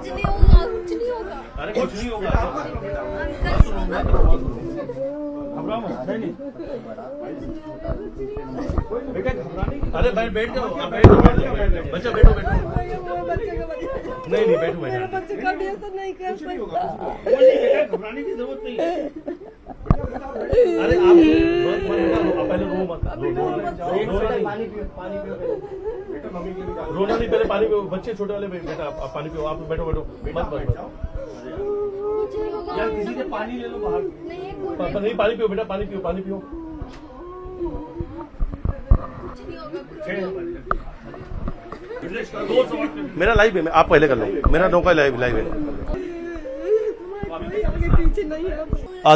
नहीं होगा, कुछ नहीं होगा। अरे कुछ नहीं होगा, घबराओ मत। बेटा घबराने की, अरे बैठ जाओ, बच्चा बैठो बैठो। नहीं नहीं बैठो बैठो, बच्चे कभी ऐसा नहीं कर सकता। बेटा घबराने की जरूरत नहीं है। अरे आप पहले रो मत, रोना नहीं, पहले पानी पियो। बच्चे छोटे वाले बेटा आप पानी पियो, आप बैठो बैठो मत यार, किसी से पानी ले लो बाहर। नहीं पानी पियो बेटा, पानी पियो पानी पियो। मेरा लाइव है, आप पहले कर लो, मेरा नौका लाइव है।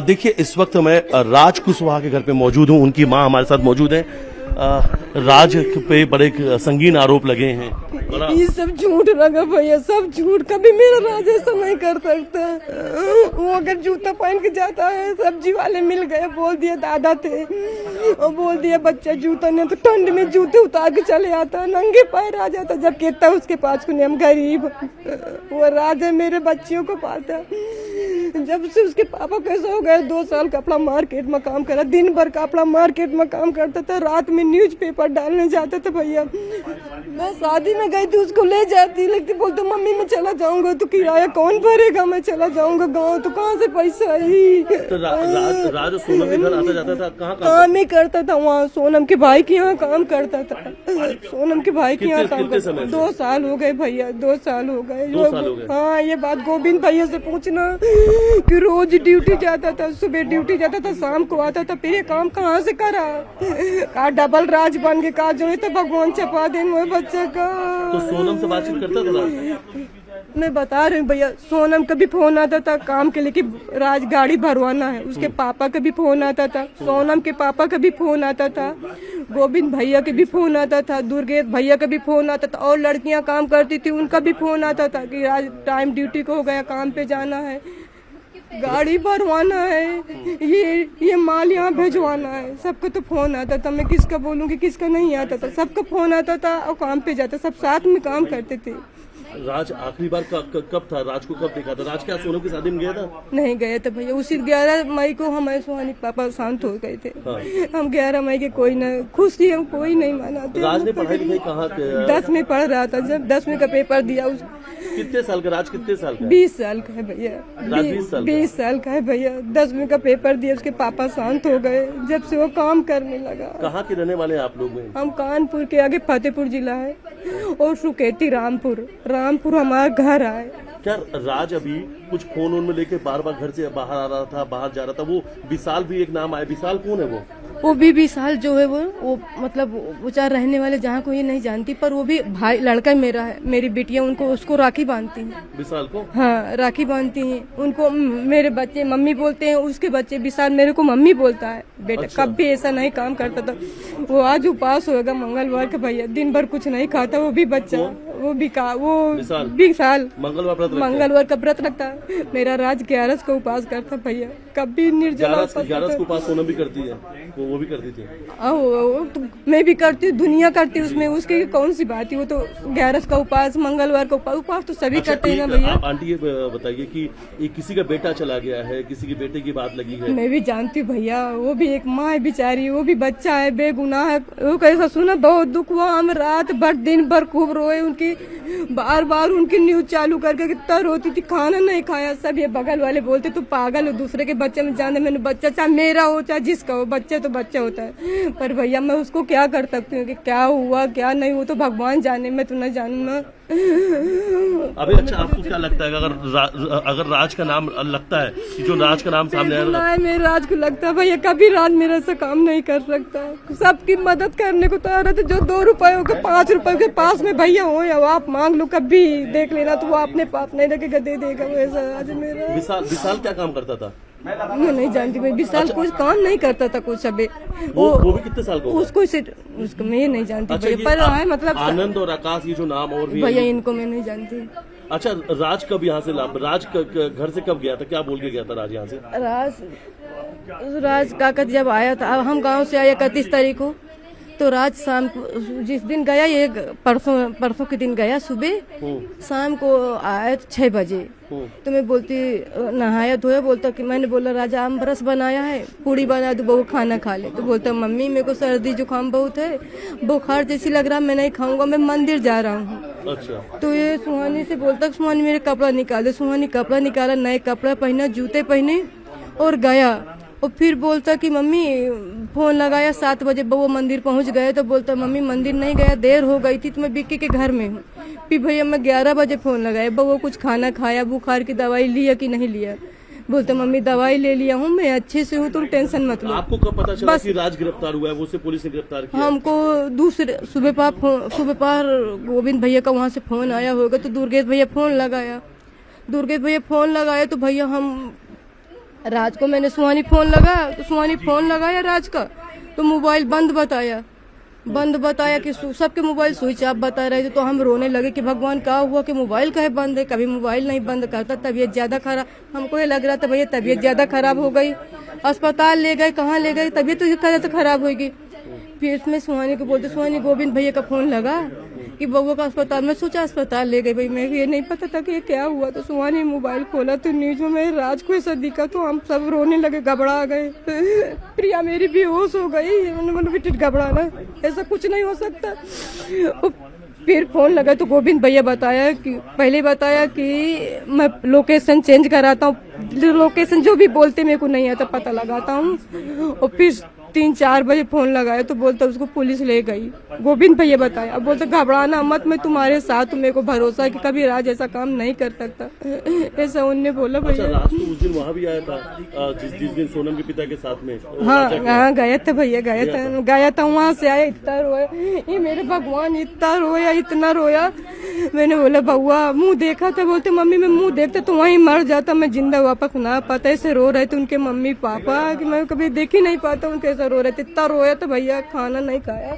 देखिए इस वक्त मैं राज कुशवाहा के घर पे मौजूद हूँ, उनकी मां हमारे साथ मौजूद है। राज पे बड़े संगीन आरोप लगे हैं। ये सब झूठ लगा भैया, सब झूठ। कभी मेरा राज ऐसा नहीं कर सकता। वो अगर जूता पहन के जाता है, सब्जी वाले मिल गए, बोल दिया दादा थे, और बोल दिया बच्चा जूता नहीं, तो ठंड में जूते उतार के चले आता, नंगे पैर आ जाता। जब कहता उसके पास को हम गरीब, वो राज है मेरे बच्चियों को पालता। जब से उसके पापा कैसे हो गए, 2 साल कपड़ा मार्केट में काम करा, दिन भर कपड़ा मार्केट में काम करता था, रात में न्यूज़पेपर डालने जाता था। भैया मैं शादी में गई थी, उसको ले जाती, लेकिन बोलते मम्मी मैं चला जाऊंगा तो किराया कौन भरेगा, मैं चला जाऊंगा गाँव, तो कहाँ से पैसा आई। तो राज सोनम के घर आता जाता था, कहाँ काम ही करता था वहाँ, सोनम के भाई के यहाँ काम करता था। सोनम के भाई के यहाँ काम करता। 2 साल हो गए भैया, 2 साल हो गए। हाँ ये बात गोविंद भैया से पूछना कि रोज ड्यूटी जाता था, सुबह ड्यूटी जाता था, शाम को आता था, फिर ये काम कहाँ से करा। का डबल राज बन के का जो है तो भगवान चपा दे वो बच्चा का। तो सोनम से बातचीत करता था? मैं बता रही हूँ भैया, सोनम का भी फोन आता था काम के लिए कि राज गाड़ी भरवाना है, उसके पापा का भी फोन आता था, सोनम के पापा का भी फोन आता था, गोविंद भैया के भी फोन आता था, दुर्गेश भैया का भी फोन आता था, और लड़कियां काम करती थी उनका भी फोन आता था कि आज टाइम ड्यूटी को हो गया, काम पे जाना है, गाड़ी भरवाना है, ये माल यहाँ भेजवाना है। सबको तो फोन आता था, मैं किसका बोलूँगी किसका नहीं आता था, सबका फोन आता था और काम पे जाता, सब साथ में काम करते थे। राज आखिरी बार कब था? राज को कब देखा था? राज क्या सोनम की शादी में गया था? नहीं गया था भैया, उसी 11 मई को हमारे सुहानी पापा शांत हो गए थे। हाँ। हम 11 मई के कोई न खुशी हम कोई नहीं मनाते। राज ने पढ़ाई लिखाई कहाँ? 10 में पढ़ रहा था, जब 10वीं का पेपर दिया। कितने साल का राज? कितने साल का? 20 साल का है भैया। 20 साल का है भैया। 10वीं का पेपर दिया, उसके पापा शांत हो गए, जब से वो काम करने लगा। कहाँ के रहने वाले हैं आप लोग? हम कानपुर के आगे फतेहपुर जिला है, और सुकेती रामपुर हमारा घर आए। क्या राज अभी कुछ फोन में लेके बार बार घर से बाहर आ रहा था, बाहर जा रहा था? वो विशाल भी एक नाम आया, विशाल कौन है? वो भी विशाल जो है वो मतलब वो चार रहने वाले जहाँ को ये नहीं जानती, पर वो भी भाई लड़का मेरा है, मेरी बेटियां उनको उसको राखी बांधती हैं। विशाल को? हाँ राखी बांधती हैं उनको। मेरे बच्चे मम्मी बोलते हैं, उसके बच्चे विशाल मेरे को मम्मी बोलता है। बेटा अच्छा। कभी ऐसा नहीं काम करता था। वो आज उपास होगा मंगलवार का भैया, दिन भर कुछ नहीं खाता। वो भी बच्चा वो विशाल मंगलवार का व्रत रखता है। मेरा राज 11 को उपास करता भैया, कभी निर्जला। 11 को उपास सोनम भी करती है, वो भी करती थी। तो मैं भी करती हूँ, दुनिया करती है, उसमें उसकी कौन सी बात है। वो तो 11 का उपास, मंगलवार का उपास तो सभी करते हैं ना भैया। आप आंटी ये बताइए कि किसी का बेटा चला गया है, किसी के बेटे की बात लगी है। मैं भी जानती हूँ भैया, वो भी एक माँ है बेचारी, वो भी बच्चा है, बेगुनाह है। वो कैसा सुना, बहुत दुख हुआ। हम रात भर दिन भर खूब रोए, उनकी बार बार उनकी न्यूज चालू करके कितना रोती थी, खाना नहीं खाया। सब ये बगल वाले बोलते तू पागल हो, दूसरे के बच्चे में जान दे। मैंने बच्चा चाहे मेरा हो चाहे जिसका हो, बच्चा तो बच्चा होता है। पर भैया मैं उसको क्या कर सकती हूँ कि क्या हुआ क्या नहीं, वो तो भगवान जाने, मैं तो न जानू ना। अभी अच्छा आपको क्या लगता है अगर राज का नाम लगता है कि जो राज का नाम सामने आया? मेरे राज को लगता है भैया कभी राज मेरा से काम नहीं कर सकता। सबकी मदद करने को तैयार है, तो जो 2 रुपए के 5 रुपए के पास में भैया हो या आप मांग लो, कभी देख लेना तो वो अपने पास नहीं रखेगा, दे देगा। वैसा राज मेरा। विशाल क्या काम करता था? मैं नहीं जानती भाई। विशाल कुछ काम नहीं करता था कुछ। अभी वो भी कितने साल का? उसको मैं नहीं जानती भैया। पर मतलब आनंद और आकाश, ये जो नाम और भी भैया इनको मैं नहीं जानती। अच्छा राज कब यहाँ से राज घर से कब गया था? क्या बोल के गया था राज यहाँ से? राज काका जब आया था, हम गांव से आए 31 तारीख को, तो राज शाम को जिस दिन गया, ये परसों के दिन गया, सुबह शाम को आया 6 बजे। तो मैं बोलती नहाया धोया, बोलता कि मैंने बोला राजा आम रस बनाया है, पूड़ी बना दो बहू खाना खा ले। तो बोलता मम्मी मेरे को सर्दी जुकाम बहुत है, बुखार जैसी लग रहा, मैं नहीं खाऊंगा, मैं मंदिर जा रहा हूँ। अच्छा। तो ये सुहानी से बोलता सुहानी मेरे कपड़ा निकाल दे। सुहानी कपड़ा निकाला, नए कपड़ा पहना, जूते पहने और गया। और फिर बोलता कि मम्मी फोन लगाया 7 बजे, वो मंदिर पहुंच गए। तो बोलता मम्मी मंदिर नहीं गया, देर हो गई थी, तो मैं बिक्की के घर में हूँ। फिर भैया मैं 11 बजे फोन लगाया, वो कुछ खाना खाया, बुखार की दवाई लिया कि नहीं लिया। बोलता मम्मी दवाई ले लिया हूँ, मैं अच्छे से हूँ, तुम टेंशन मत लो। आपको कब पता चला कि राज गिरफ्तार हुआ है? वो उसे पुलिस ने गिरफ्तार किया? हमको दूसरे सुबह पार गोविंद भैया का वहाँ से फोन आया होगा, तो दुर्गेश भैया फोन लगाया। तो भैया हम राज को मैंने सुहानी फोन लगाया, तो सुहानी फोन लगाया राज का, तो मोबाइल बंद बताया कि सबके मोबाइल स्विच ऑफ बता रहे थे। तो हम रोने लगे कि भगवान क्या हुआ कि मोबाइल काहे बंद है, कभी मोबाइल नहीं बंद करता। तबीयत ज्यादा खराब, हमको ये लग रहा था भैया तबीयत ज्यादा खराब हो गई, अस्पताल ले गए, कहाँ ले गए, तबीयत तो खराब होगी। फिर इसमें सुहानी को बोलते, सुहानी गोविंद भैया का फोन लगा कि बउआ का अस्पताल, में सोचा अस्पताल ले गए। भाई मैं ये नहीं पता था कि ये क्या हुआ। तो सुहानी मोबाइल खोला तो न्यूज में राज को ऐसा दिखा, तो हम सब रोने लगे, घबरा गए। प्रिया मेरी बेहोश हो गई। मैंने बेटी घबराना, ऐसा कुछ नहीं हो सकता। फिर फोन लगा तो गोविंद भैया पहले बताया कि मैं लोकेशन चेंज कराता हूँ, लोकेशन जो भी बोलते मेरे को नहीं आता, पता लगाता हूँ। और फिर 3-4 बजे फोन लगाया तो बोलता उसको पुलिस ले गई, गोविंद भैया बताया। अब बोलता घबराना मत, मैं तुम्हारे साथ हूँ, मेरे को भरोसा है कि कभी राज ऐसा काम नहीं कर सकता, ऐसा उनने बोला भैया। अच्छा, राज तो उस दिन वहाँ भी आया था जिस दिन सोनम के पिता के साथ में? हाँ गया था भैया, गया था वहाँ से आया, इतना रोया, ये मेरे भगवान इतना रोया। मैंने बोला बउआ मुँह देखा था? बोलते मम्मी मैं मुँह देखता तो वहीं मर जाता, मैं जिंदा वापस ना पाता। ऐसे रो रहे थे उनके मम्मी पापा कि मैं कभी देख ही नहीं पाता, उनके ऐसा रो रहे थे। इतना रोया तो भैया खाना नहीं खाया,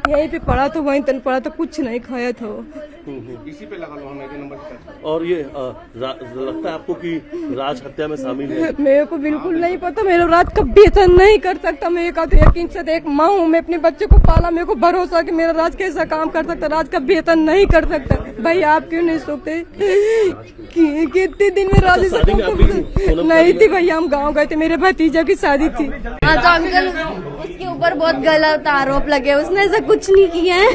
यहीं पे पड़ा तो वहीं तन पड़ा तो कुछ नहीं खाया था। इसी पे लगा लो हमें नंबर। और ये लगता है आपको कि राज हत्या में शामिल है? मेरे को बिल्कुल नहीं पता, मेरा राज कभी ऐसा नहीं कर सकता। मैं यकीन से एक माँ हूँ, मैं अपने बच्चे को पाला, मेरे को भरोसा कि मेरा राज कैसा काम कर सकता, राज कभी ऐसा नहीं कर सकता। भाई आप क्यों नहीं सोचते कितने दिन में राज नहीं थी भैया, हम गाँव गए थे, मेरे भतीजा की शादी थी। हाँ तो अंकल उसके ऊपर बहुत गलत आरोप लगे, उसने ऐसा कुछ नहीं किया है। कब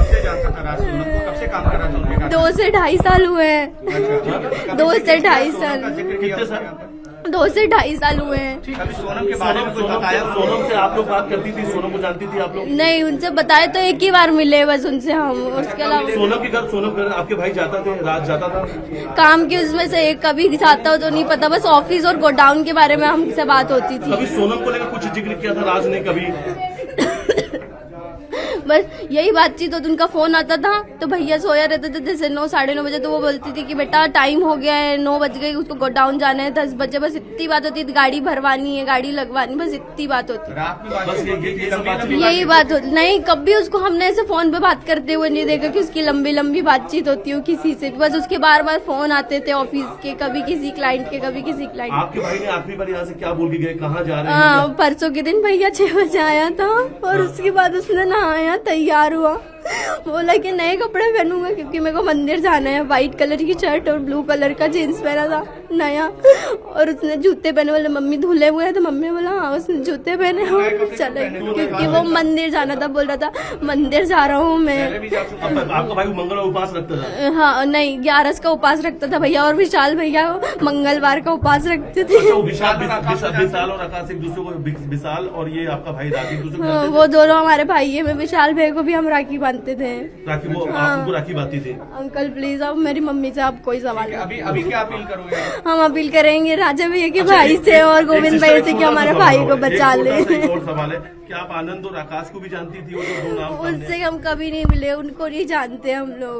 से जानता था राज सोनम को? कब से काम कर रहा था उनके? 2 से 2.5 साल हुए हैं। 2 से 2.5 साल। 2 से 2.5 साल हुए हैं। अभी सोनम के बारे में कुछ बताया? सोनम से आप लोग बात करती थी? सोनम को जानती थी आप लोग? नहीं, उनसे बताए तो एक ही बार मिले बस उनसे हम, उसके अलावा। सोनम के घर आपके भाई जाता थे, राज जाता था? काम की उसमें से एक कभी जाता हो तो नहीं पता, बस ऑफिस और गोडाउन के बारे में हमसे बात होती थी। कभी सोनम को लेकर कुछ जिक्र किया था राज ने कभी? बस यही बातचीत होती, उनका फोन आता था तो भैया सोया रहते थे, जैसे 9 साढ़े 9 बजे तो वो बोलती थी कि बेटा टाइम हो गया है, 9 बज गए, उसको गोडाउन जाना है 10 बजे, बस इतनी बात होती थी। गाड़ी भरवानी है, गाड़ी लगवानी, बस इतनी बात होती। यही बात होती। नहीं कभी उसको हमने ऐसे फोन पे बात करते हुए नहीं देखा कि उसकी लंबी बातचीत होती हो किसी से। बस उसके बार फोन आते थे ऑफिस के, कभी किसी क्लाइंट के, कभी किसी क्लाइंट। आपके भाई ने आखिरी बार यहाँ से क्या बोल के गए, कहाँ जा रहे हैं? हाँ परसों के दिन भैया 6 बजे आया था और उसके बाद उसने नहाया, तैयार हुआ, बोला कि नए कपड़े पहनूंगा क्योंकि मेरे को मंदिर जाना है। व्हाइट कलर की शर्ट और ब्लू कलर का जीन्स पहना था नया, और उसने जूते पहने। बोले मम्मी धुले हुए हैं? तो मम्मी बोला हाँ उसने जूते पहने हो चले, क्योंकि वो मंदिर जाना था, बोल रहा था मंदिर जा रहा हूँ मैं। आपका भाई मंगलवार उपवास रखता था? हाँ नहीं 11 का उपवास रखता था भैया, और विशाल भैया मंगलवार का उपवास रखते थे। विशाल और आकाश एक दूसरे को, विशाल और ये आपका भाई राखी एक दूसरे को? वो दोनों हमारे भाई है। मैं विशाल भाई को भी हम राखी बांधते थे। राखी वो आपको राखी बांधती थी? अंकल प्लीज अब मेरी मम्मी से आप कोई सवाल अभी क्या अपील करोगे? हम अपील करेंगे राजा भैया के भाई से और गोविंद भाई से कि हमारे भाई को बचा ले। और सवाल है, क्या आप आनंद और आकाश को भी जानती थी? वो दो नाम उनसे हम कभी नहीं मिले, उनको नहीं जानते हम लोग।